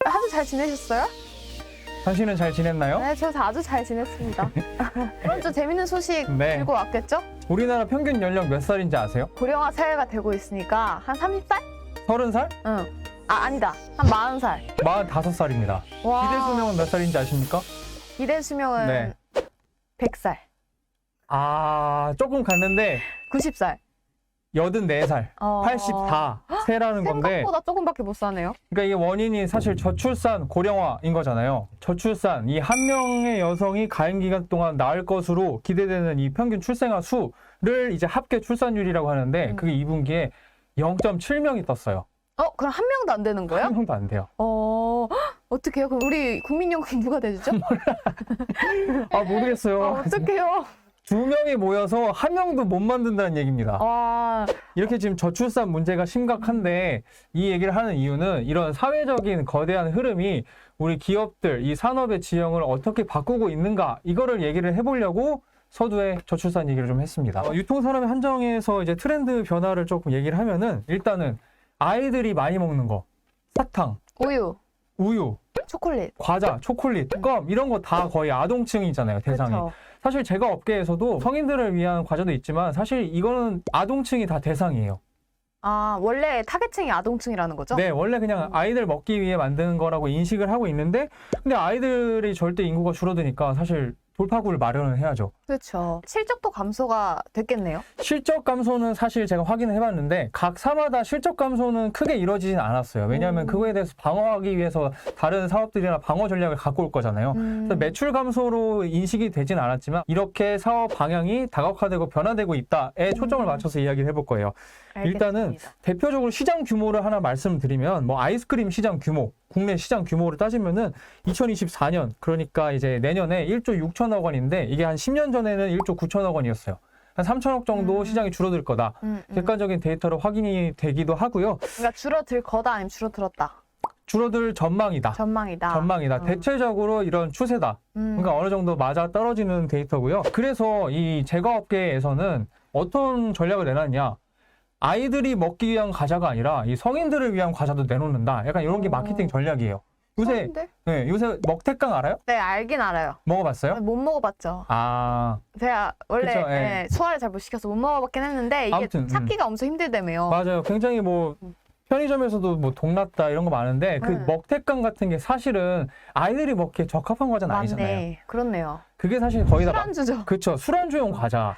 아주 잘 지내셨어요? 당신은 잘 지냈나요? 네, 저 아주 잘 지냈습니다. 이번 주 재밌는 소식 네. 들고 왔겠죠? 우리나라 평균 연령 몇 살인지 아세요? 고령화 사회가 되고 있으니까 한 30살? 30살? 응. 아니다. 한 40살. 45살입니다. 와. 기대 수명은 몇 살인지 아십니까? 기대 수명은 네. 100살. 아, 조금 갔는데 90살. 84살, 84세라는 건데, 생각보다 조금밖에 못 사네요. 그러니까 이게 원인이 사실 저출산 고령화인 거잖아요. 저출산, 이 한 명의 여성이 가임 기간 동안 낳을 것으로 기대되는 이 평균 출생아 수를 이제 합계 출산율이라고 하는데, 그게 2분기에 0.7명이 떴어요. 그럼 한 명도 안 되는 거예요? 한 명도 안 돼요. 어떡해요? 그럼 우리 국민연금 누가 되죠? 아, 모르겠어요. 어떡해요? 2명이 모여서 한 명도 못 만든다는 얘기입니다. 와. 이렇게 지금 저출산 문제가 심각한데 이 얘기를 하는 이유는 이런 사회적인 거대한 흐름이 우리 기업들, 이 산업의 지형을 어떻게 바꾸고 있는가 이거를 얘기를 해보려고 서두에 저출산 얘기를 좀 했습니다. 유통산업의 한정에서 이제 트렌드 변화를 조금 얘기를 하면은 일단은 아이들이 많이 먹는 거, 사탕, 우유, 초콜릿. 과자, 초콜릿, 껌 이런 거 다 거의 아동층이잖아요, 대상이. 그쵸. 사실 제가 업계에서도 성인들을 위한 과자도 있지만 사실 이거는 아동층이 다 대상이에요. 아, 원래 타겟층이 아동층이라는 거죠? 네, 원래 그냥 아이들 먹기 위해 만드는 거라고 인식을 하고 있는데 근데 아이들이 절대 인구가 줄어드니까 사실 돌파구를 마련을 해야죠. 그렇죠. 실적도 감소가 됐겠네요. 실적 감소는 사실 제가 확인을 해봤는데 각 사마다 실적 감소는 크게 이루어지진 않았어요. 왜냐하면 그거에 대해서 방어하기 위해서 다른 사업들이나 방어 전략을 갖고 올 거잖아요. 그래서 매출 감소로 인식이 되진 않았지만 이렇게 사업 방향이 다각화되고 변화되고 있다에 초점을 맞춰서 이야기를 해볼 거예요. 일단은 알겠습니다. 대표적으로 시장 규모를 하나 말씀드리면 뭐 아이스크림 시장 규모, 국내 시장 규모를 따지면은 2024년 그러니까 이제 내년에 1조 6천억 원인데 이게 한 10년 전에는 1조 9천억 원이었어요. 한 3천억 정도 시장이 줄어들 거다. 객관적인 데이터로 확인이 되기도 하고요. 그러니까 줄어들 거다 아니면 줄어들었다. 줄어들 전망이다. 전망이다. 대체적으로 이런 추세다. 그러니까 어느 정도 맞아 떨어지는 데이터고요. 그래서 이 제과업계에서는 어떤 전략을 내놨냐? 아이들이 먹기 위한 과자가 아니라 이 성인들을 위한 과자도 내놓는다. 약간 이런 게 마케팅 전략이에요. 요새 요새 먹태깡 알아요? 네, 알긴 알아요. 먹어봤어요? 못 먹어봤죠. 아, 제가 원래 그쵸, 예. 소화를 잘 못 시켜서 못 먹어봤긴 했는데 이게 아무튼, 찾기가 엄청 힘들다며요. 맞아요. 굉장히 뭐 편의점에서도 뭐 동났다 이런 거 많은데 그 먹태깡 같은 게 사실은 아이들이 먹기에 적합한 과자는 아니잖아요. 맞네. 그렇네요. 그게 사실 거의 다 술안주죠. 그쵸. 술안주용 과자.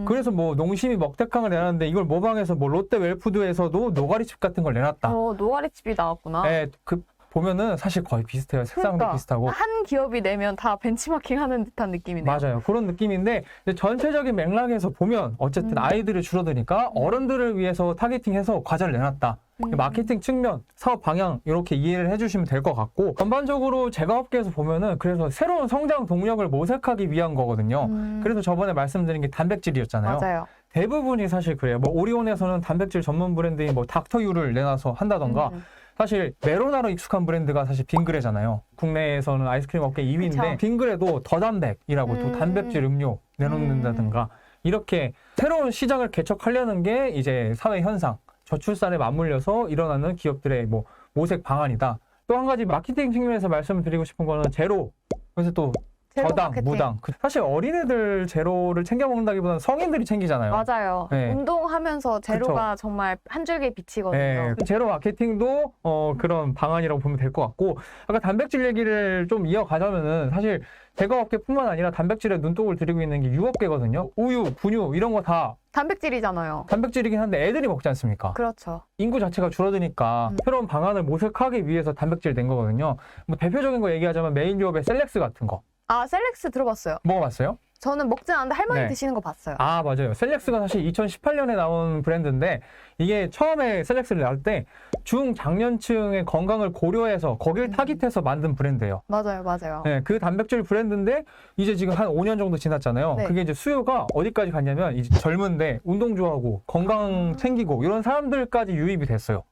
그래서 뭐 농심이 먹태깡을 내놨는데 이걸 모방해서 뭐 롯데 웰푸드에서도 노가리칩 같은 걸 내놨다. 노가리칩이 나왔구나. 네, 그 보면은 사실 거의 비슷해요. 색상도 그러니까, 비슷하고. 한 기업이 내면 다 벤치마킹 하는 듯한 느낌이네요. 맞아요. 그런 느낌인데 전체적인 맥락에서 보면 어쨌든 아이들이 줄어드니까 어른들을 위해서 타겟팅해서 과자를 내놨다. 마케팅 측면, 사업 방향 이렇게 이해를 해주시면 될 것 같고 전반적으로 제과업계에서 보면은 그래서 새로운 성장 동력을 모색하기 위한 거거든요. 그래서 저번에 말씀드린 게 단백질이었잖아요. 맞아요. 대부분이 사실 그래요. 뭐 오리온에서는 단백질 전문 브랜드인 뭐 닥터유를 내놔서 한다던가 사실 메로나로 익숙한 브랜드가 사실 빙그레잖아요. 국내에서는 아이스크림 업계 2위인데 그쵸. 빙그레도 더단백이라고 또 단백질 음료 내놓는다든가 이렇게 새로운 시장을 개척하려는 게 이제 사회 현상, 저출산에 맞물려서 일어나는 기업들의 뭐 모색 방안이다. 또 한 가지 마케팅 측면에서 말씀드리고 싶은 거는 제로. 그래서 또 저당, 마케팅. 무당. 사실 어린애들 제로를 챙겨 먹는다기보다는 성인들이 챙기잖아요. 맞아요. 네. 운동하면서 제로가 정말 한 줄기 빛이거든요. 네, 제로 마케팅도 그런 방안이라고 보면 될 것 같고 아까 단백질 얘기를 좀 이어가자면은 사실 제과업계뿐만 아니라 단백질에 눈독을 들이고 있는 게 유업계거든요. 우유, 분유 이런 거 다 단백질이잖아요. 단백질이긴 한데 애들이 먹지 않습니까? 그렇죠. 인구 자체가 줄어드니까 새로운 방안을 모색하기 위해서 단백질 낸 거거든요. 뭐 대표적인 거 얘기하자면 메인 유업의 셀렉스 같은 거 아, 셀렉스 들어봤어요. 먹어봤어요? 저는 먹진 않는데 할머니 네. 드시는 거 봤어요. 아, 맞아요. 셀렉스가 사실 2018년에 나온 브랜드인데 이게 처음에 셀렉스를 나올 때 중장년층의 건강을 고려해서 거길 타깃해서 만든 브랜드예요. 맞아요. 네, 그 단백질 브랜드인데 이제 지금 한 5년 정도 지났잖아요. 네. 그게 이제 수요가 어디까지 갔냐면 이제 젊은데 운동 좋아하고 건강 챙기고 이런 사람들까지 유입이 됐어요.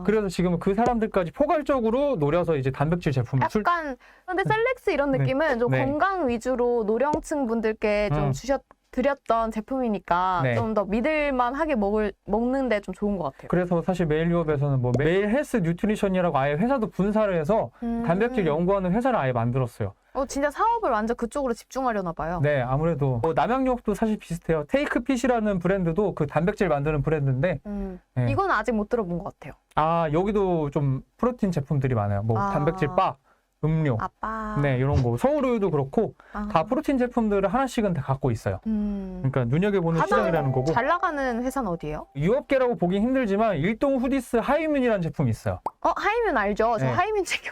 그래서 지금은 그 사람들까지 포괄적으로 노려서 이제 단백질 제품을 약간 근데 셀렉스 이런 느낌은 좀 네. 건강 위주로 노령층 분들께 좀 드렸던 제품이니까 네. 좀 더 믿을만하게 먹는데 좀 좋은 것 같아요. 그래서 사실 메일 유업에서는 뭐 메일 헬스 뉴트리션이라고 아예 회사도 분사를 해서 단백질 연구하는 회사를 아예 만들었어요. 진짜 사업을 완전 그쪽으로 집중하려나 봐요. 네, 아무래도 뭐 남양유업도 사실 비슷해요. 테이크핏이라는 브랜드도 그 단백질 만드는 브랜드인데 네. 이건 아직 못 들어본 것 같아요. 아, 여기도 좀 프로틴 제품들이 많아요. 뭐 단백질 바, 음료, 아빠. 네, 이런 거. 서울우유도 그렇고 아. 다 프로틴 제품들을 하나씩은 다 갖고 있어요. 그러니까 눈여겨보는 시장이라는 거고. 잘 나가는 회사는 어디예요? 유업계라고 보긴 힘들지만 일동 후디스 하이뮨이라는 제품이 있어요. 하이뮨 알죠? 저 네. 하이뮨 챙겨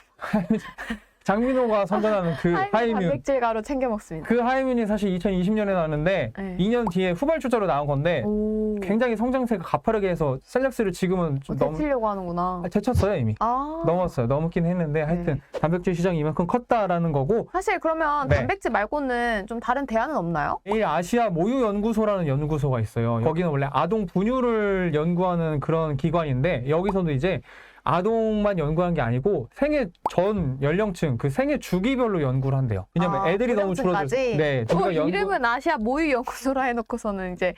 장민호가 선전하는 그 하이뮨. 단백질 가루 챙겨 먹습니다. 그 하이뮨이 사실 2020년에 나왔는데 네. 2년 뒤에 후발주자로 나온 건데 오. 굉장히 성장세가 가파르게 해서 셀렉스를 지금은 좀 되치려고 하는구나. 제쳤어요 이미. 넘었어요. 넘었긴 했는데 하여튼 단백질 시장이 이만큼 컸다라는 거고. 사실 그러면 네. 단백질 말고는 좀 다른 대안은 없나요? 내일 아시아 모유연구소라는 연구소가 있어요. 거기는 원래 아동 분유를 연구하는 그런 기관인데 여기서도 이제 아동만 연구한 게 아니고 생애 전 연령층 그 생애 주기별로 연구를 한대요. 왜냐면 애들이 너무 줄어들. 네, 이름은 아시아 모유 연구소라 해놓고서는 이제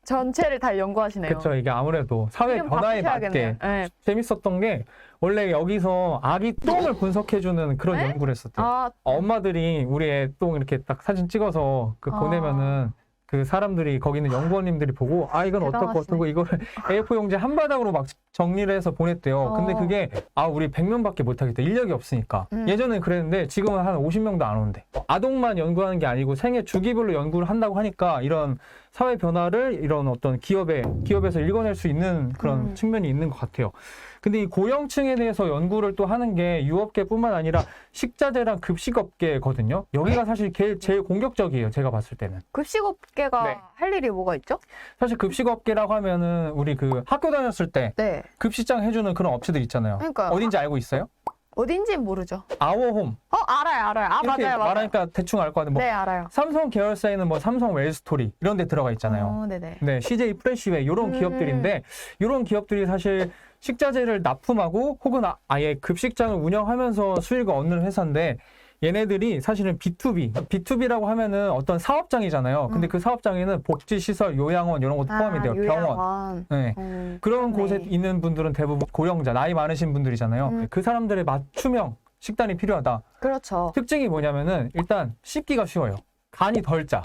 전체를 다 연구하시네요. 그렇죠. 이게 아무래도 사회 변화에 맞게 네. 재밌었던 게 원래 여기서 아기 똥을 분석해주는 그런 네? 연구를 했었대요. 엄마들이 우리 애 똥 이렇게 딱 사진 찍어서 보내면은 그 사람들이 거기 있는 연구원님들이 보고 이건 어떻고 어떻고 이거를 A4 용지 한 바닥으로 막 정리를 해서 보냈대요. 근데 그게 우리 100명밖에 못하겠다. 인력이 없으니까. 예전엔 그랬는데 지금은 한 50명도 안 오는데. 아동만 연구하는 게 아니고 생애 주기별로 연구를 한다고 하니까 이런 사회 변화를 이런 어떤 기업에서 읽어낼 수 있는 그런 측면이 있는 것 같아요. 근데 이 고령층에 대해서 연구를 또 하는 게 유업계뿐만 아니라 식자재랑 급식업계거든요. 여기가 사실 제일 공격적이에요. 제가 봤을 때는. 급식업계가 네. 할 일이 뭐가 있죠? 사실 급식업계라고 하면은 우리 그 학교 다녔을 때 네. 급식장 해주는 그런 업체들 있잖아요. 그러니까요. 어딘지 알고 있어요? 어딘지는 모르죠. 아워홈. 알아요. 이렇게 맞아요. 말하니까 대충 알 거 같은데. 네, 알아요. 삼성 계열사에는 뭐 삼성 웰스토리 이런 데 들어가 있잖아요. 네네. 네, CJ 프레시웨이 이런 기업들인데 이런 기업들이 사실 식자재를 납품하고 혹은 아예 급식장을 운영하면서 수익을 얻는 회사인데 얘네들이 사실은 B2B라고 하면은 어떤 사업장이잖아요. 근데 그 사업장에는 복지시설, 요양원 이런 것도 포함이 돼요. 병원. 네. 그런 곳에 있는 분들은 대부분 고령자, 나이 많으신 분들이잖아요. 그 사람들의 맞춤형 식단이 필요하다. 그렇죠. 특징이 뭐냐면은 일단 씹기가 쉬워요. 간이 덜 짜.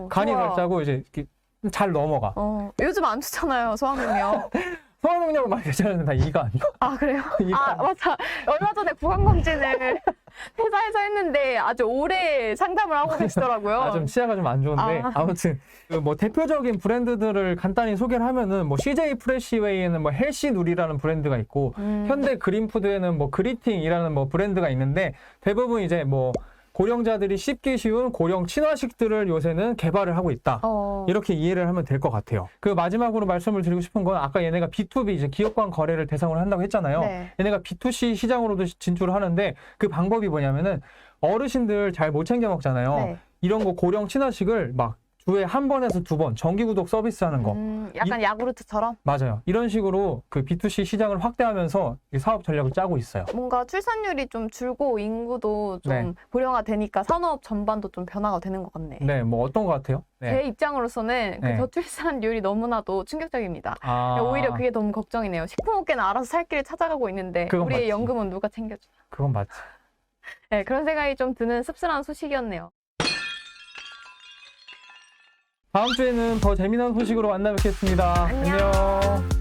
간이 덜 짜고 이제 이렇게 잘 넘어가. 요즘 안 좋잖아요, 소화능력. 소화능력은 많이 괜찮은데 다 이가 아니고. 그래요? 이가 맞아. 얼마 전에 구강검진을 회사에서 했는데 아주 오래 상담을 하고 계시더라고요. 좀 치아가 좀 안 좋은데 아무튼 뭐 대표적인 브랜드들을 간단히 소개를 하면은 뭐 CJ 프레시웨이에는 뭐 헬시누리라는 브랜드가 있고 현대 그린푸드에는 뭐 그리팅이라는 뭐 브랜드가 있는데 대부분 이제 뭐 고령자들이 씹기 쉬운 고령 친화식들을 요새는 개발을 하고 있다. 이렇게 이해를 하면 될 것 같아요. 그 마지막으로 말씀을 드리고 싶은 건 아까 얘네가 B2B 이제 기업 간 거래를 대상으로 한다고 했잖아요. 네. 얘네가 B2C 시장으로도 진출을 하는데 그 방법이 뭐냐면은 어르신들 잘 못 챙겨 먹잖아요. 네. 이런 거 고령 친화식을 막 주에 한 번에서 2번 정기 구독 서비스 하는 거. 약간 야구르트처럼? 맞아요. 이런 식으로 그 B2C 시장을 확대하면서 이 사업 전략을 짜고 있어요. 뭔가 출산율이 좀 줄고 인구도 좀 고령화되니까 산업 전반도 좀 변화가 되는 것 같네. 네, 뭐 어떤 것 같아요? 제 입장으로서는 그 저출산율이 너무나도 충격적입니다. 오히려 그게 너무 걱정이네요. 식품업계는 알아서 살 길을 찾아가고 있는데 우리의 맞지. 연금은 누가 챙겨주나. 그건 맞지. 네, 그런 생각이 좀 드는 씁쓸한 소식이었네요. 다음 주에는 더 재미난 소식으로 만나 뵙겠습니다. 안녕. 안녕.